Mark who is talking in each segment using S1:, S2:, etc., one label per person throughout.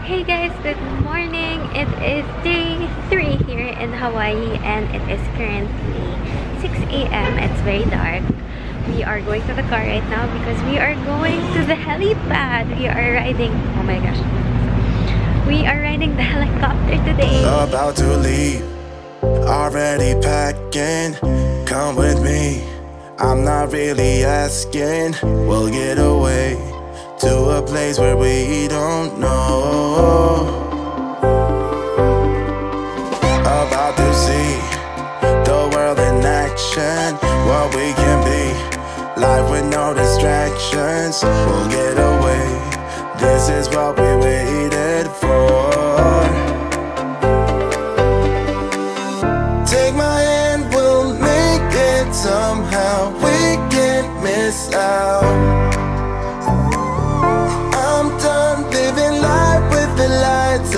S1: Hey guys, good morning. It is day 3 here in Hawaii and it is currently 6 a.m. It's very dark. We are going to the car right now because we are going to the helipad. We are riding, oh my gosh. We are riding the helicopter today.
S2: About to leave, already packing. Come with me, I'm not really asking. We'll get away to a place where we don't know. About to see the world in action, what we can be, life with no distractions. We'll get away, this is what we waited for. Take my hand, we'll make it somehow. We can't miss out.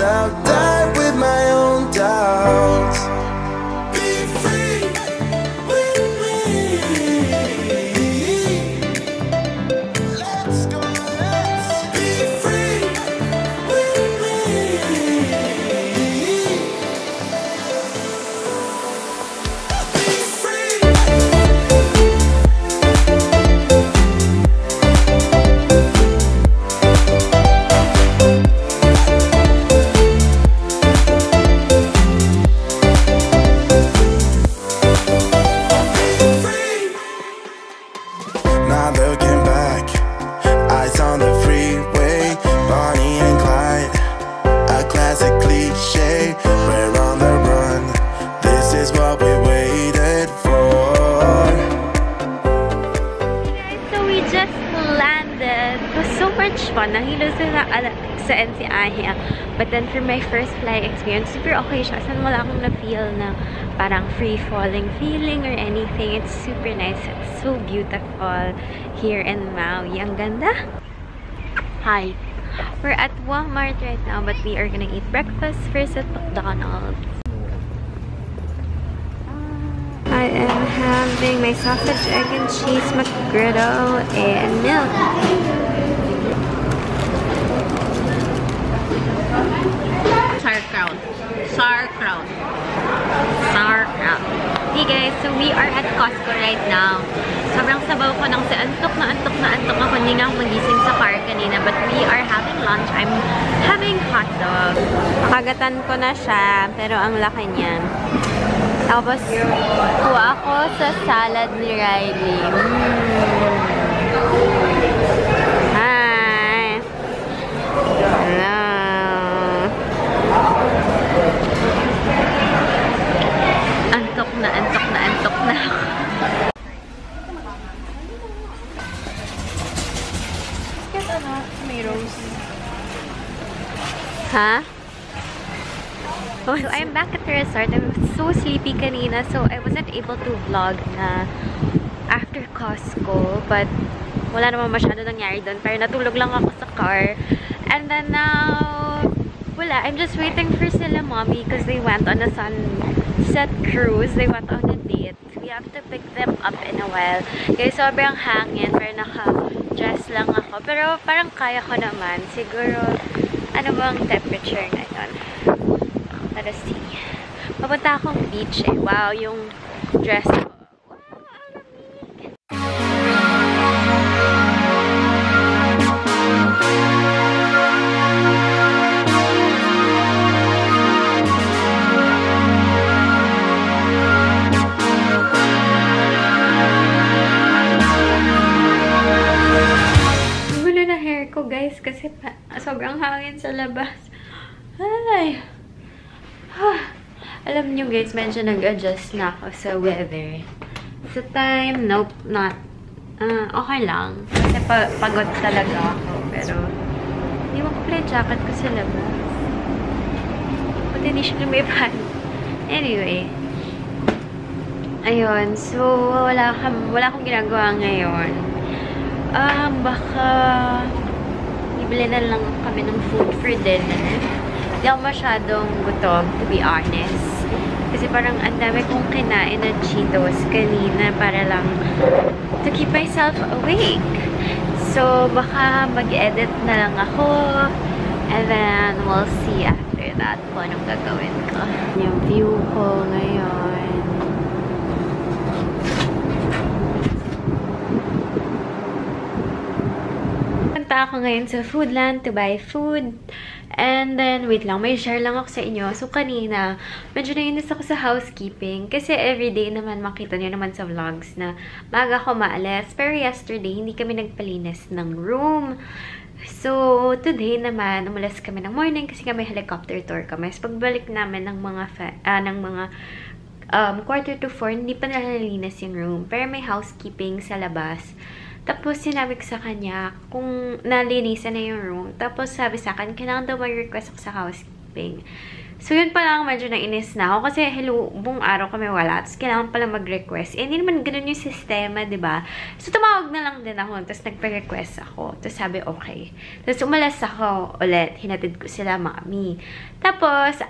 S2: I'll die with my own doubts. Be free with me. Let's go, let's be free with me. Be free.
S1: Fun. Nahilo sa NCIA. But then for my first flight experience, super okay siya. Saan wala akong na-feel na parang free-falling feeling or anything. It's super nice. It's so beautiful here in Maui. Ang ganda. Hi. We're at Walmart right now, but we are gonna eat breakfast first at McDonald's. I am having my sausage, egg, and cheese McGriddle and milk. Sauerkraut. Hey guys, so we are at Costco right now. Sobrang sabaw ko nang antok na antok ako. Hindi nga ako magising sa car kanina. But we are having lunch. I'm having hot dog. Kagatan ko na siya, pero ang laki niya. Tapos, kuha ako sa salad ni Riley. Hi! Hello! Antok na ako. May rose. Ha? Oh, so I'm back at the resort. I was so sleepy kanina, so I wasn't able to vlog na after Costco. But wala naman masyado nangyari doon. Pero natulog lang ako sa car. And then now, wala. I'm just waiting for sila mommy because they went on a sunset cruise. They went on a date. We have to pick them up in a while. Kaya sobrang hangin. Pero naka-dress lang ako. Pero parang kaya ko naman. Siguro, ano bang temperature ngayon? Let us see. Papunta akong beach eh. Wow, yung dress ko. Ko guys kasi sobrang hangin sa labas. Ay. Alam nyo guys, medyo nag-adjust na ako sa weather. Sa time, nope, not. Okay lang. Kasi pagod talaga ako. Pero, hindi mo ko pala jacket ko sa labas. Buti hindi siya lumipan. Anyway. Ayun. So, wala akong ginagawa ngayon. Baka bibili na lang kami ng food for dinner. Hindi ako masyadong gutom, to be honest. Kasi parang ang dami kong kinain na Cheetos kanina para lang to keep myself awake. So, baka mag-edit na lang ako. And then, we'll see after that kung anong gagawin ko. Yung view ko ngayon. Punta ako ngayon sa Foodland to buy food. And then, wait lang, may share lang ako sa inyo. So, kanina, medyo nainis ako sa housekeeping. Kasi everyday naman, makita niyo naman sa vlogs na maaga ako maalis. Pero yesterday, hindi kami nagpalinis ng room. So, today naman, umalis kami ng morning kasi kami helicopter tour kami. So, pagbalik namin ng mga 3:45, hindi pa nalilinis yung room. Pero may housekeeping sa labas. Tapos, sinabi ko sa kanya kung nalinisan na yung room. Tapos, sabi sa akin, kailangan daw mag-request ako sa housekeeping. So, yun pa lang, medyo nainis na ako. Kasi, buong araw kami wala. Tapos, kailangan pala mag-request. Eh, hindi naman ganun yung sistema, diba? So, tumawag na lang din ako. Tapos, nagpa-request ako. Tapos, sabi, okay. Tapos, umalas ako ulit. Hinatid ko sila, mami. Tapos,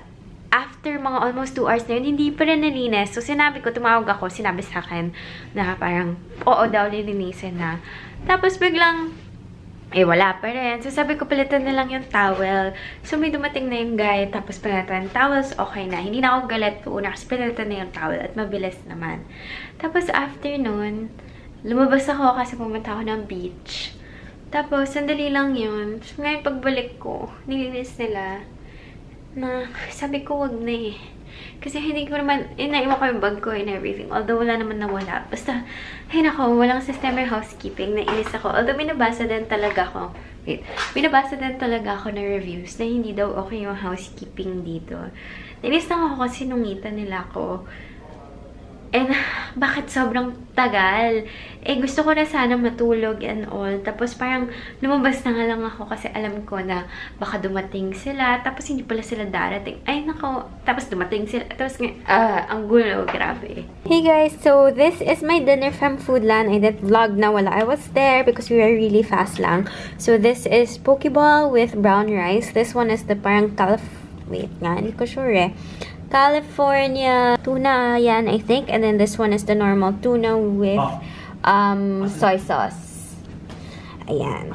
S1: after mga almost 2 hours na yun, hindi pa rin nalinis. So, sinabi ko, tumawag ako, sinabi sa akin na parang, oo daw, lilinisin na. Tapos, biglang, wala pa rin. So, sabi ko, palitan na lang yung towel. So, may dumating na yung guy, tapos palitan towels, okay na. Hindi na ako galit po una kasi palitan na yung towel at mabilis naman. Tapos, after nun, lumabas ako kasi pumunta ako ng beach. Tapos, sandali lang yun. So, ngayon, pagbalik ko, nilinis nila. Na sabi ko wag na eh. Kasi hindi ko naman, naiwan ko yung bag ko and everything. Although wala naman nawala. Basta, ay nako, walang system or housekeeping. Nainis ako. Although binabasa din talaga ako. Binabasa din talaga ako na reviews na hindi daw okay yung housekeeping dito. Nainis lang ako kasi nungitan nila ako. And, bakit sobrang tagal? Gusto ko na sana matulog and all. Tapos, parang lumabas na nga lang ako kasi alam ko na baka dumating sila. Tapos, hindi pala sila darating. Ay, nako. Tapos, dumating sila. Tapos, ang gulo. Grabe. Hey guys, so this is my dinner from Foodland. I did vlog na while I was there because we were really fast lang. So, this is pokeball with brown rice. This one is the parang wait nga, hindi ko sure eh. California tuna yan, I think. And then this one is the normal tuna with soy sauce. Ayan.